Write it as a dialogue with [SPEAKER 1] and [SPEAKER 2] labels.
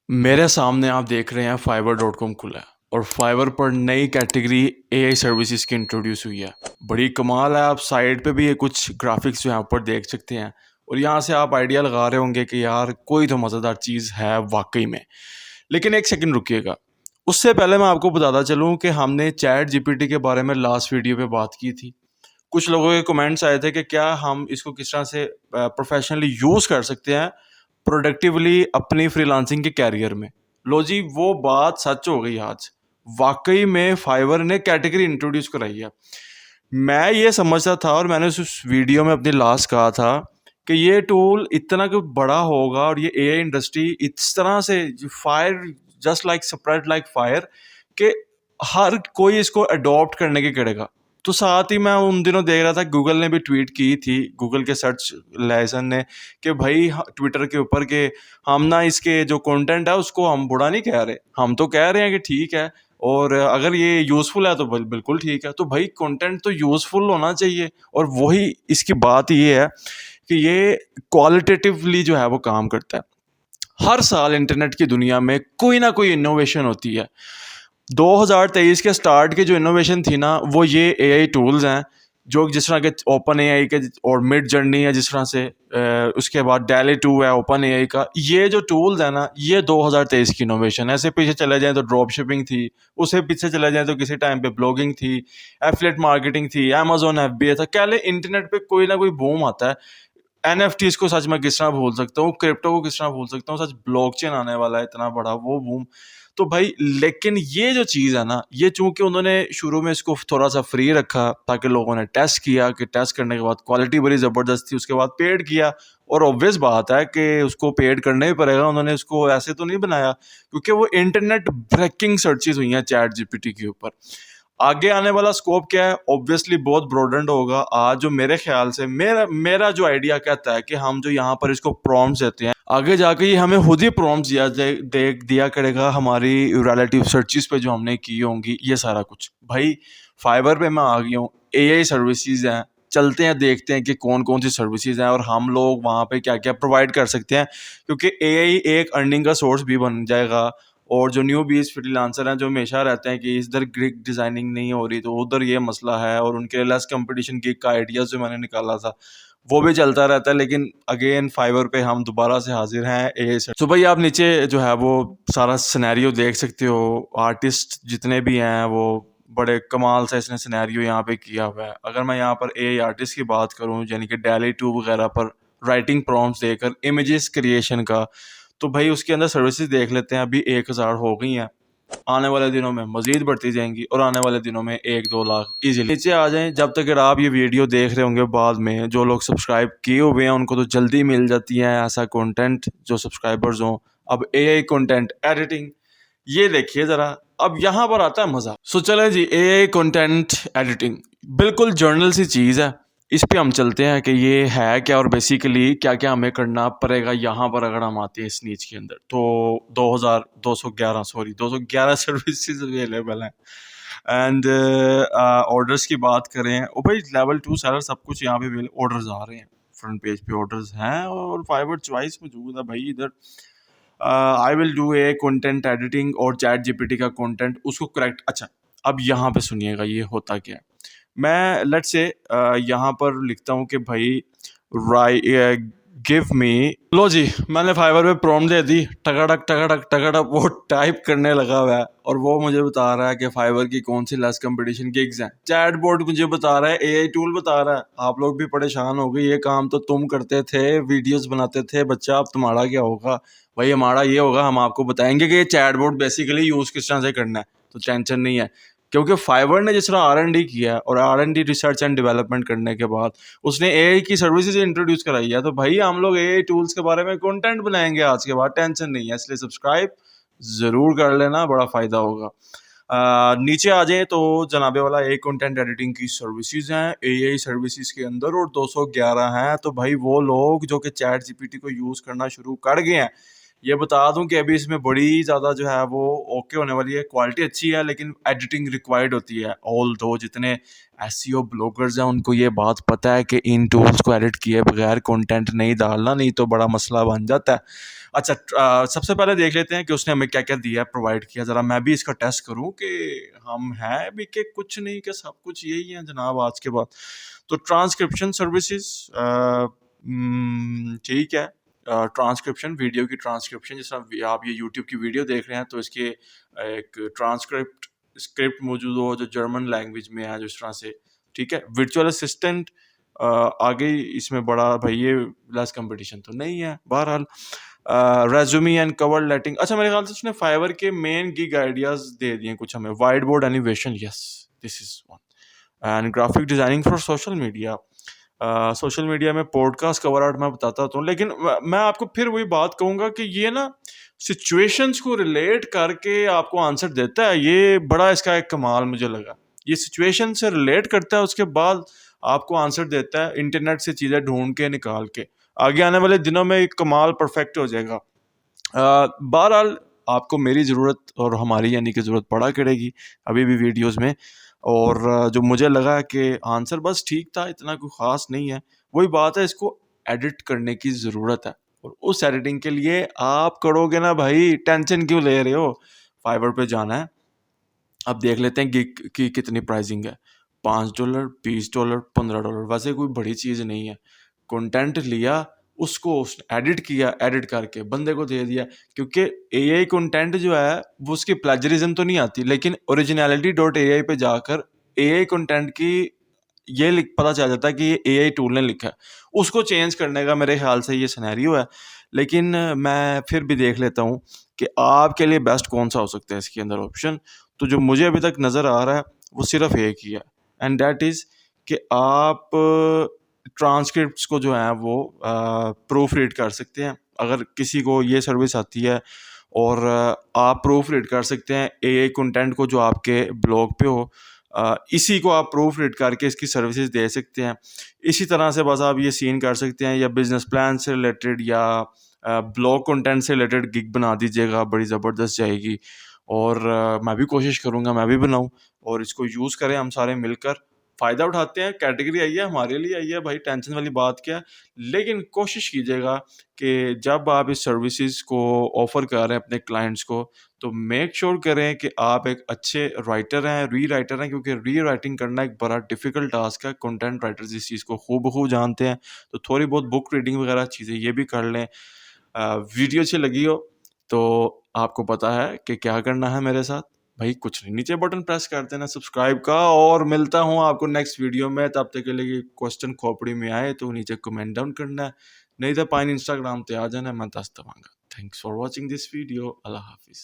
[SPEAKER 1] मेरे सामने आप देख रहे हैं fiverr.com खुला है और फाइवर पर नई कैटेगरी एआई सर्विसेज की इंट्रोड्यूस हुई है। बड़ी कमाल है। आप साइड पे भी ये कुछ ग्राफिक्स जो यहाँ पर देख सकते हैं और यहाँ से आप आइडिया लगा रहे होंगे कि यार कोई तो मज़ेदार चीज़ है वाकई में। लेकिन एक सेकंड रुकिएगा, उससे पहले मैं आपको बताता चलूँ कि हमने चैट जीपीटी के बारे में लास्ट वीडियो पे बात की थी। कुछ लोगों के कमेंट्स आए थे कि क्या हम इसको किस तरह से प्रोफेशनली यूज़ कर सकते हैं प्रोडक्टिवली अपनी फ्रीलांसिंग के कैरियर में। लो जी, वो बात सच हो गई आज। वाकई में फाइवर ने कैटेगरी इंट्रोड्यूस कराई है। मैं ये समझता था और मैंने उस वीडियो में अपनी लास्ट कहा था कि ये टूल इतना कुछ बड़ा होगा और ये एआई इंडस्ट्री इस तरह से fire just like spread like fire कि हर कोई इसको अडॉप्ट करने के करेगा। तो साथ ही मैं उन दिनों देख रहा था गूगल ने भी ट्वीट की थी, गूगल के सर्च लाइसन ने, कि भाई ट्विटर के ऊपर के हम ना इसके जो कंटेंट है उसको हम बुरा नहीं कह रहे, हम तो कह रहे हैं कि ठीक है और अगर ये यूज़फुल है तो बिल्कुल ठीक है। तो भाई कंटेंट तो यूज़फुल होना चाहिए और वही इसकी बात ये है कि ये क्वालिटेटिवली जो है वो काम करता है। हर साल इंटरनेट की दुनिया में कोई ना कोई इनोवेशन होती है। 2023 के स्टार्ट की जो इनोवेशन थी ना वो ये एआई टूल्स हैं, जो जिस तरह के ओपन एआई के और मिड जर्नी है, जिस तरह से उसके बाद डेली 2 है ओपन एआई का। ये जो टूल्स है ना ये 2023 की इनोवेशन है। ऐसे पीछे चले जाएं तो ड्रॉप शिपिंग थी, उससे पीछे चले जाएं तो किसी टाइम पे ब्लॉगिंग थी, एफिलिएट मार्केटिंग थी, अमेजोन एफबीए था। कह ले इंटरनेट पे कोई ना कोई बूम आता है। एनएफटीज को सच मैं किस तरह भूल सकता हूँ, क्रिप्टो को किस तरह भूल सकता हूँ, सच ब्लॉकचेन आने वाला है इतना बड़ा वो बूम। तो भाई लेकिन ये जो चीज़ है ना, ये चूंकि उन्होंने शुरू में इसको थोड़ा सा फ्री रखा ताकि लोगों ने टेस्ट किया, कि टेस्ट करने के बाद क्वालिटी बड़ी ज़बरदस्त थी, उसके बाद पेड किया। और ऑब्वियस बात है कि उसको पेड करना ही पड़ेगा। उन्होंने उसको ऐसे तो नहीं बनाया क्योंकि वो इंटरनेट ब्रेकिंग सर्चेज हुई हैं चैट जीपीटी के ऊपर। आगे आने वाला स्कोप क्या है, ऑब्वियसली बहुत ब्रॉडेंड होगा। आज जो मेरे ख्याल से मेरा मेरा जो आइडिया कहता है कि हम जो यहाँ पर इसको प्रॉम्प्ट्स देते हैं, आगे जाके ये हमें खुद ही प्रॉम्प्ट्स दिया करेगा हमारी रिलेटिव सर्चेस पे जो हमने की होंगी। ये सारा कुछ भाई फाइवर पे मैं आ गया हूँ। एआई सर्विसेज हैं, चलते हैं देखते हैं कि कौन कौन सी सर्विसेज हैं और हम लोग वहाँ पे क्या क्या प्रोवाइड कर सकते हैं, क्योंकि एआई एक अर्निंग का सोर्स भी बन जाएगा। और जो न्यू बीज फ्रीलांसर हैं जो हमेशा रहते हैं कि इधर ग्रिक डिज़ाइनिंग नहीं हो रही तो उधर ये मसला है, और उनके लेस कंपटीशन गिग का आइडियाज़ जो मैंने निकाला था वो भी चलता रहता है। लेकिन अगेन फाइवर पे हम दोबारा से हाजिर हैं ए से। तो भाई आप नीचे जो है वो सारा सिनेरियो देख सकते हो। आर्टिस्ट जितने भी हैं वो बड़े कमाल से इसने सिनेरियो यहाँ पे किया हुआ है। अगर मैं यहाँ पर ए आर्टिस्ट की बात करूँ, यानी कि डेली 2 वगैरह पर राइटिंग प्रॉम्प्ट्स देकर इमेजेस क्रिएशन का, तो भाई उसके अंदर सर्विसेज देख लेते हैं। अभी 1000 हो गई हैं, आने वाले दिनों में मजीद बढ़ती जाएंगी और आने वाले दिनों में 1-2 लाख इजीली। नीचे आ जाएं, जब तक अगर आप ये वीडियो देख रहे होंगे बाद में, जो लोग सब्सक्राइब किए हुए हैं उनको तो जल्दी मिल जाती है ऐसा कंटेंट जो सब्सक्राइबर्स हों। अब एआई कंटेंट एडिटिंग, ये देखिए ज़रा, अब यहाँ पर आता है मज़ा। सो चलें जी, एआई कंटेंट एडिटिंग बिल्कुल जर्नल सी चीज़ है। इस पे हम चलते हैं कि ये है क्या और बेसिकली क्या क्या हमें करना पड़ेगा। यहाँ पर अगर हम आते हैं इस नीच के अंदर तो 211 सर्विसेज अवेलेबल हैं। एंड ऑर्डर्स की बात करें, ओ भाई लेवल 2 सेलर सब कुछ यहाँ पे ऑर्डर्स आ रहे हैं, फ्रंट पेज पे ऑर्डर्स हैं और फाइवर चॉइस मौजूद है भाई इधर। I will do a content editing और चैट जीपीटी का कंटेंट उसको करेक्ट। अच्छा, अब यहाँ पे सुनिएगा ये होता क्या है। मैं लेट्स से यहाँ पर लिखता हूँ कि भाई राइट गिव मी, लो जी मैंने फाइवर पे प्रॉम्प्ट दे दी, टकाटक टकाटक टकाटक वो टाइप करने लगा हुआ है और वो मुझे बता रहा है कि फाइवर की कौन सी लेस कंपटीशन गिग्स हैं। चैट बोर्ड मुझे बता रहा है, एआई टूल बता रहा है। आप लोग भी परेशान हो गए, ये काम तो तुम करते थे, वीडियोस बनाते थे बच्चा, अब तुम्हारा क्या होगा। भाई हमारा ये होगा, हम आपको बताएंगे कि ये चैट बोर्ड बेसिकली यूज़ किस तरह से करना है, तो टेंशन नहीं है। क्योंकि फाइवर ने जिस तरह R&D किया है और R&D रिसर्च एंड डेवलपमेंट करने के बाद उसने एआई की सर्विसेज इंट्रोड्यूस कराई है, तो भाई हम लोग एआई टूल्स के बारे में कंटेंट बनाएंगे आज के बाद, टेंशन नहीं है। इसलिए सब्सक्राइब ज़रूर कर लेना, बड़ा फ़ायदा होगा। नीचे आ जाए तो जनाबे वाला एक कंटेंट एडिटिंग की सर्विसेज हैं एआई सर्विसेज के अंदर और 211 हैं। तो भाई वो लोग जो कि चैट जीपीटी को यूज़ करना शुरू कर गए हैं, ये बता दूं कि अभी इसमें बड़ी ज़्यादा जो है वो ओके होने वाली है। क्वालिटी अच्छी है लेकिन एडिटिंग रिक्वायर्ड होती है। ऑल दो जितने एसईओ ब्लॉगर्स हैं उनको ये बात पता है कि इन टूल्स को एडिट किए बगैर कंटेंट नहीं डालना, नहीं तो बड़ा मसला बन जाता है। अच्छा, सबसे पहले देख लेते हैं कि उसने हमें क्या-क्या दिया, प्रोवाइड किया। ज़रा मैं भी इसका टेस्ट करूँ कि हम हैं भी कि कुछ नहीं, कि सब कुछ यही है जनाब आज के बाद। तो ट्रांसक्रिप्शन सर्विसेज़ ठीक है। ट्रांसक्रिप्शन, वीडियो की ट्रांसक्रिप्शन, जिस तरह आप ये यूट्यूब की वीडियो देख रहे हैं तो इसके एक स्क्रिप्ट मौजूद हो जो जर्मन लैंग्वेज में है, जिस तरह से, ठीक है। वर्चुअल असिस्टेंट आगे इसमें बड़ा भाई ये लेस कंपटीशन तो नहीं है। बहरहाल रेज्यूमी एंड कवर लेटिंग, अच्छा मेरे ख्याल से उसने फाइवर के मेन गिग आइडियाज दे दिए कुछ हमें। White board animation, yes, this is one. And graphic designing for social media. Social media में पॉडकास्ट कवर आर्ट मैं बताता हूँ, लेकिन मैं आपको फिर वही बात कहूँगा कि ये ना सिचुएशंस को रिलेट करके आपको आंसर देता है। ये बड़ा इसका एक कमाल मुझे लगा। ये सिचुएशन से रिलेट करता है, उसके बाद आपको आंसर देता है इंटरनेट से चीज़ें ढूंढ के निकाल के। आगे आने वाले दिनों में एक कमाल परफेक्ट हो जाएगा। बहरहाल आपको मेरी ज़रूरत और हमारी यानी कि ज़रूरत पड़ा करेगी अभी भी वीडियोस में। और जो मुझे लगा कि आंसर बस ठीक था, इतना कोई ख़ास नहीं है। वही बात है, इसको एडिट करने की ज़रूरत है, और उस एडिटिंग के लिए आप करोगे ना भाई, टेंशन क्यों ले रहे हो। फाइवर पे जाना है। अब देख लेते हैं गिग की कितनी प्राइसिंग है। $5, $20, $15। वैसे कोई बड़ी चीज़ नहीं है। कंटेंट लिया, उसको एडिट किया, एडिट करके बंदे को दे दिया। क्योंकि एआई कंटेंट जो है वो उसकी प्लेजरिज्म तो नहीं आती, लेकिन originality.ai पे जाकर एआई कंटेंट की ये पता चल जाता है कि ये एआई टूल ने लिखा है। उसको चेंज करने का मेरे ख्याल से ये सिनेरियो है। लेकिन मैं फिर भी देख लेता हूँ कि आपके लिए बेस्ट कौन सा हो सकता है इसके अंदर ऑप्शन। तो जो मुझे अभी तक नज़र आ रहा है वो सिर्फ एक ही है, एंड दैट इज़ कि आप ट्रांसक्रिप्ट्स को जो है वो प्रूफ रीड कर सकते हैं। अगर किसी को ये सर्विस आती है और आप प्रूफ रीड कर सकते हैं एआई कंटेंट को जो आपके ब्लॉग पे हो, इसी को आप प्रूफ रीड करके इसकी सर्विसेज दे सकते हैं। इसी तरह से बस आप ये सीन कर सकते हैं, या बिजनेस प्लान से रिलेटेड या ब्लॉग कंटेंट से रिलेटेड गिग बना दीजिएगा, बड़ी ज़बरदस्त जाएगी। और मैं भी कोशिश करूँगा मैं भी बनाऊँ, और इसको यूज़ करें हम सारे मिलकर, फ़ायदा उठाते हैं। कैटेगरी आई है, हमारे लिए आई है भाई, टेंशन वाली बात क्या है। लेकिन कोशिश कीजिएगा कि जब आप इस सर्विसेज को ऑफ़र कर रहे हैं अपने क्लाइंट्स को, तो मेक श्योर करें कि आप एक अच्छे राइटर हैं, री-राइटर हैं, क्योंकि री-राइटिंग करना एक बड़ा डिफ़िकल्ट टास्क है। कंटेंट राइटर्स इस चीज़ को खूब जानते हैं। तो थोड़ी बहुत बुक रीडिंग वगैरह चीज़ें ये भी कर लें। वीडियो अच्छी लगी हो तो आपको पता है कि क्या करना है मेरे साथ। भाई कुछ नहीं, नीचे बटन प्रेस कर देना सब्सक्राइब का, और मिलता हूँ आपको नेक्स्ट वीडियो में। तब तक के लिए क्वेश्चन खोपड़ी में आए तो नीचे कमेंट डाउन करना है, नहीं तो पाइन इंस्टाग्राम पे आ जाना, मैं दस दवांगा। Thanks for watching this video. अल्लाह हाफिज़।